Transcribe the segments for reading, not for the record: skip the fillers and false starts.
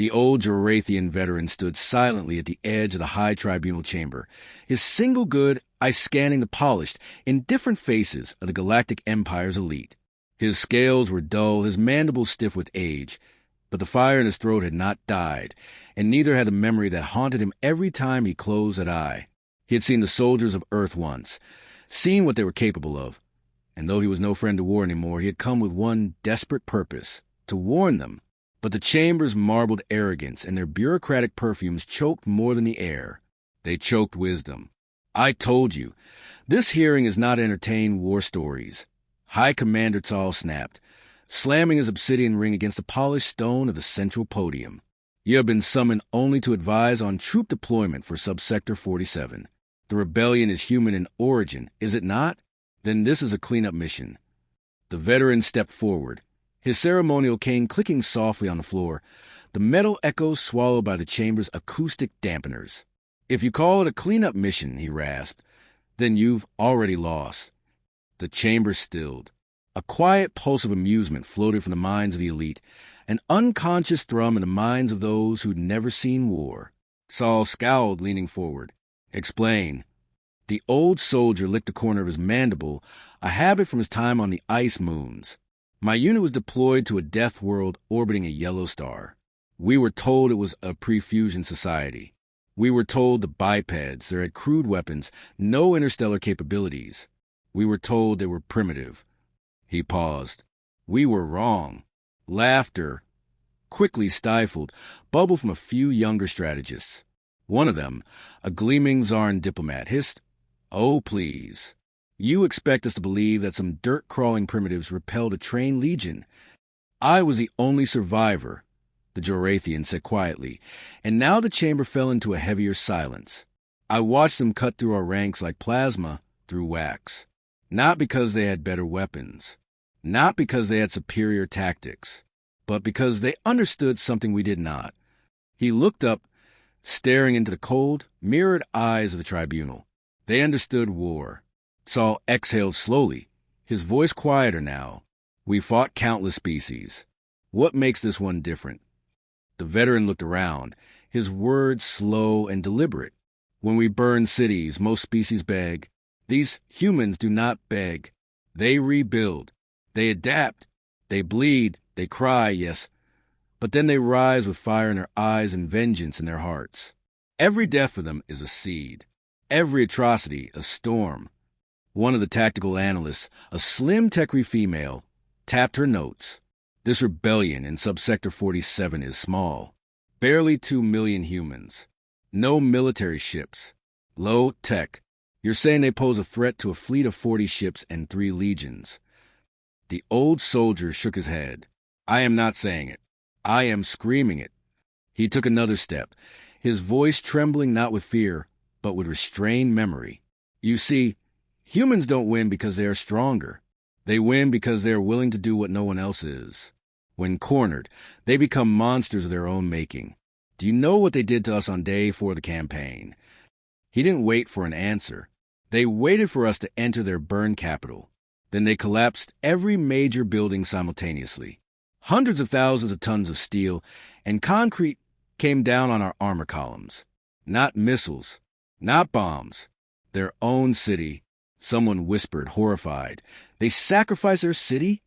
The old Jorathian veteran stood silently at the edge of the high tribunal chamber, his single good eye scanning the polished, indifferent faces of the Galactic Empire's elite. His scales were dull, his mandibles stiff with age, but the fire in his throat had not died, and neither had the memory that haunted him every time he closed that eye. He had seen the soldiers of Earth once, seen what they were capable of, and though he was no friend to war anymore, he had come with one desperate purpose, to warn them. But the chamber's marbled arrogance and their bureaucratic perfumes choked more than the air. They choked wisdom. I told you, this hearing is not to entertain war stories. High Commander Tsal snapped, slamming his obsidian ring against the polished stone of the central podium. You have been summoned only to advise on troop deployment for Subsector 47. The rebellion is human in origin, is it not? Then this is a cleanup mission. The veteran stepped forward, his ceremonial cane clicking softly on the floor, the metal echoes swallowed by the chamber's acoustic dampeners. If you call it a cleanup mission, he rasped, then you've already lost. The chamber stilled. A quiet pulse of amusement floated from the minds of the elite, an unconscious thrum in the minds of those who'd never seen war. Saul scowled, leaning forward. Explain. The old soldier licked the corner of his mandible, a habit from his time on the ice moons. My unit was deployed to a death world orbiting a yellow star. We were told it was a pre-fusion society. We were told the bipeds, there had crude weapons, no interstellar capabilities. We were told they were primitive. He paused. We were wrong. Laughter, quickly stifled, bubbled from a few younger strategists. One of them, a gleaming Zarn diplomat, hissed, "Oh, please. You expect us to believe that some dirt-crawling primitives repelled a trained legion. I was the only survivor," the Jorathian said quietly, and now the chamber fell into a heavier silence. I watched them cut through our ranks like plasma through wax. Not because they had better weapons, not because they had superior tactics, but because they understood something we did not. He looked up, staring into the cold, mirrored eyes of the tribunal. They understood war. Saul exhaled slowly, his voice quieter now. We fought countless species. What makes this one different? The veteran looked around, his words slow and deliberate. When we burn cities, most species beg. These humans do not beg. They rebuild. They adapt. They bleed. They cry, yes. But then they rise with fire in their eyes and vengeance in their hearts. Every death for them is a seed. Every atrocity, a storm. One of the tactical analysts, a slim techie female, tapped her notes. This rebellion in Subsector 47 is small. Barely 2 million humans. No military ships. Low tech. You're saying they pose a threat to a fleet of 40 ships and 3 legions. The old soldier shook his head. I am not saying it. I am screaming it. He took another step, his voice trembling not with fear, but with restrained memory. You see, humans don't win because they are stronger. They win because they are willing to do what no one else is. When cornered, they become monsters of their own making. Do you know what they did to us on day 4 of the campaign? He didn't wait for an answer. They waited for us to enter their burned capital. Then they collapsed every major building simultaneously. Hundreds of thousands of tons of steel and concrete came down on our armor columns. Not missiles, not bombs. Their own city. Someone whispered, horrified. They sacrificed their city?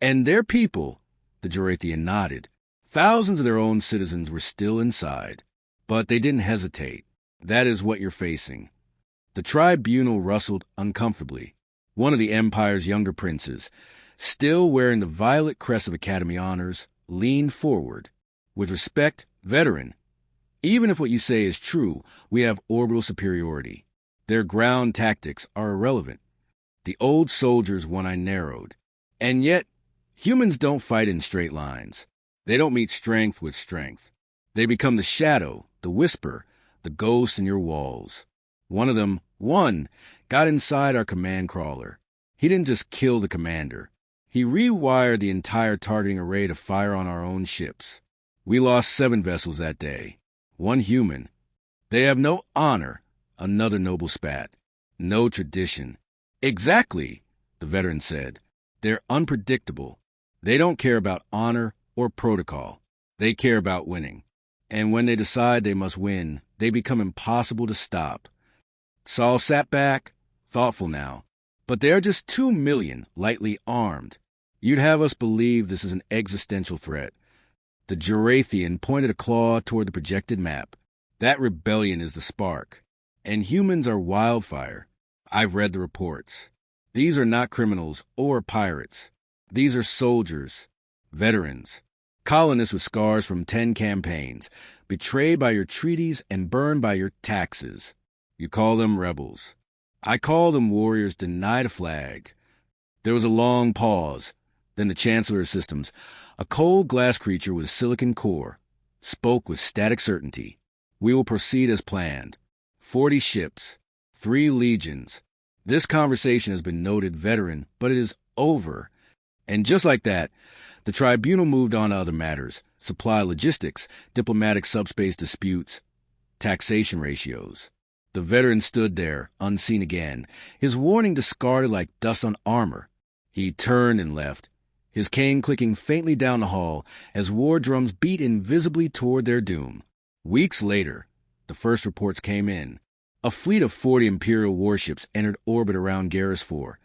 And their people, the Jorathian nodded. Thousands of their own citizens were still inside. But they didn't hesitate. That is what you're facing. The tribunal rustled uncomfortably. One of the Empire's younger princes, still wearing the violet crest of Academy honors, leaned forward. With respect, veteran, even if what you say is true, we have orbital superiority. Their ground tactics are irrelevant. The old soldier's one eye narrowed. And yet, humans don't fight in straight lines. They don't meet strength with strength. They become the shadow, the whisper, the ghost in your walls. One of them, got inside our command crawler. He didn't just kill the commander. He rewired the entire targeting array to fire on our own ships. We lost 7 vessels that day. 1 human. They have no honor, another noble spat. No tradition. Exactly, the veteran said. They're unpredictable. They don't care about honor or protocol. They care about winning. And when they decide they must win, they become impossible to stop. Saul sat back, thoughtful now. But they are just 2 million, lightly armed. You'd have us believe this is an existential threat. The Gerathian pointed a claw toward the projected map. That rebellion is the spark. And humans are wildfire. I've read the reports. These are not criminals or pirates. These are soldiers, veterans, colonists with scars from 10 campaigns, betrayed by your treaties and burned by your taxes. You call them rebels. I call them warriors denied a flag. There was a long pause. Then the Chancellor of Systems, a cold glass creature with a silicon core, spoke with static certainty. We will proceed as planned. 40 ships, 3 legions. This conversation has been noted, veteran, but it is over. And just like that, the tribunal moved on to other matters: supply logistics, diplomatic subspace disputes, taxation ratios. The veteran stood there, unseen again, his warning discarded like dust on armor. He turned and left, his cane clicking faintly down the hall as war drums beat invisibly toward their doom. Weeks later, the first reports came in. A fleet of 40 imperial warships entered orbit around Garrus 4,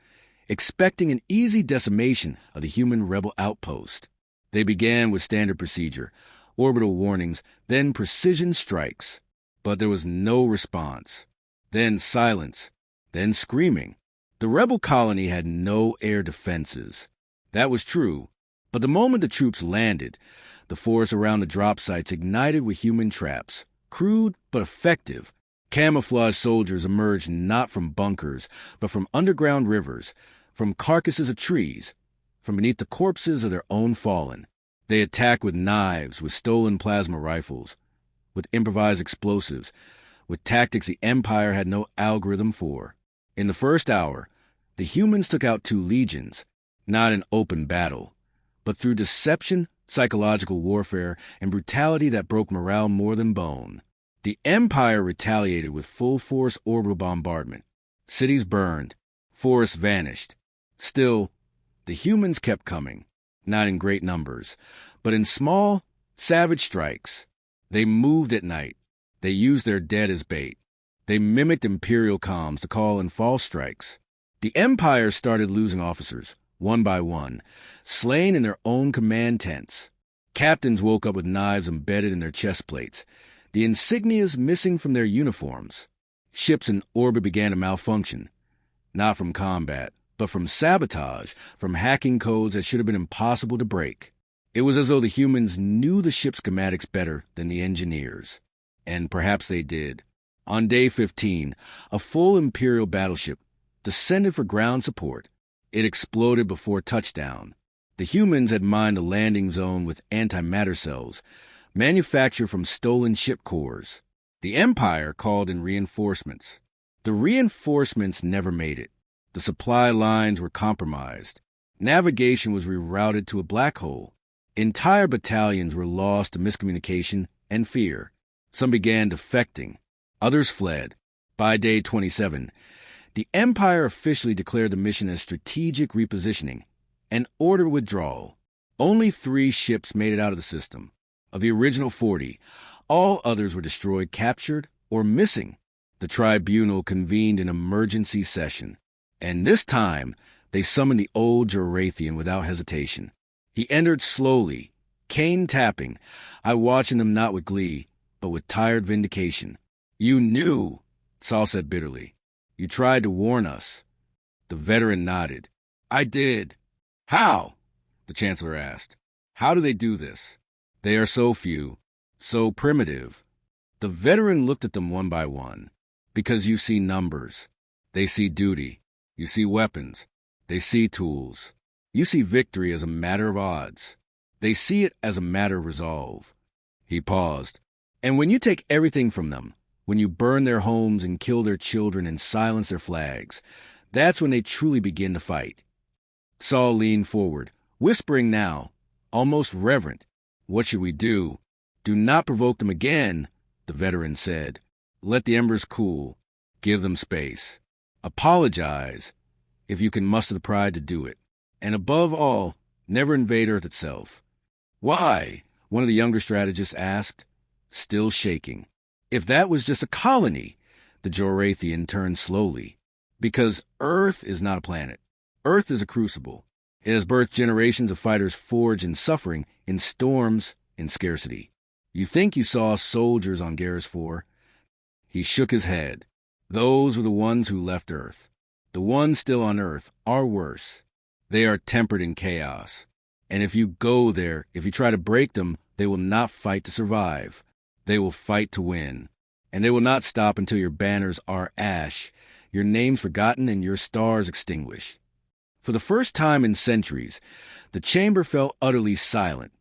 expecting an easy decimation of the human rebel outpost. They began with standard procedure, orbital warnings, then precision strikes. But there was no response. Then silence. Then screaming. The rebel colony had no air defenses. That was true. But the moment the troops landed, the forest around the drop sites ignited with human traps. Crude but effective. Camouflaged soldiers emerged not from bunkers, but from underground rivers, from carcasses of trees, from beneath the corpses of their own fallen. They attacked with knives, with stolen plasma rifles, with improvised explosives, with tactics the Empire had no algorithm for. In the first hour, the humans took out 2 legions, not in open battle, but through deception, psychological warfare, and brutality that broke morale more than bone. The Empire retaliated with full-force orbital bombardment. Cities burned, forests vanished. Still, the humans kept coming, not in great numbers, but in small, savage strikes. They moved at night. They used their dead as bait. They mimicked imperial comms to call in false strikes. The Empire started losing officers, one by one, slain in their own command tents. Captains woke up with knives embedded in their chest plates, the insignias missing from their uniforms. Ships in orbit began to malfunction, not from combat, but from sabotage, from hacking codes that should have been impossible to break. It was as though the humans knew the ship's schematics better than the engineers. And perhaps they did. On day 15, a full Imperial battleship descended for ground support. It exploded before touchdown. The humans had mined a landing zone with antimatter cells, manufactured from stolen ship cores. The Empire called in reinforcements. The reinforcements never made it. The supply lines were compromised. Navigation was rerouted to a black hole. Entire battalions were lost to miscommunication and fear. Some began defecting. Others fled. By day 27, the Empire officially declared the mission as strategic repositioning and ordered withdrawal. Only 3 ships made it out of the system. Of the original 40, all others were destroyed, captured, or missing. The tribunal convened an emergency session. And this time, they summoned the old Gerathian without hesitation. He entered slowly, cane tapping. I watching them not with glee, but with tired vindication. You knew, Saul said bitterly. You tried to warn us. The veteran nodded. I did. How? The Chancellor asked. How do they do this? They are so few, so primitive. The veteran looked at them one by one. Because you see numbers. They see duty. You see weapons. They see tools. You see victory as a matter of odds. They see it as a matter of resolve. He paused. And when you take everything from them, when you burn their homes and kill their children and silence their flags, that's when they truly begin to fight. Saul leaned forward, whispering now, almost reverent. What should we do? Do not provoke them again, the veteran said. Let the embers cool. Give them space. Apologize, if you can muster the pride to do it. And above all, never invade Earth itself. Why? One of the younger strategists asked. still shaking. If that was just a colony, the Jorathian turned slowly. Because Earth is not a planet. Earth is a crucible. It has birthed generations of fighters forged in suffering, in storms, in scarcity. You think you saw soldiers on Garrus 4? He shook his head. Those were the ones who left Earth. The ones still on Earth are worse. They are tempered in chaos. And if you go there, if you try to break them, they will not fight to survive. They will fight to win. And they will not stop until your banners are ash, your names forgotten, and your stars extinguished. For the first time in centuries, the chamber fell utterly silent.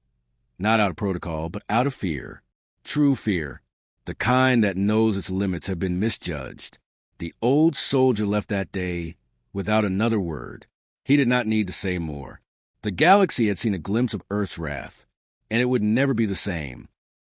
Not out of protocol, but out of fear. True fear. The kind that knows its limits have been misjudged. The old soldier left that day without another word. He did not need to say more. The galaxy had seen a glimpse of Earth's wrath, and it would never be the same.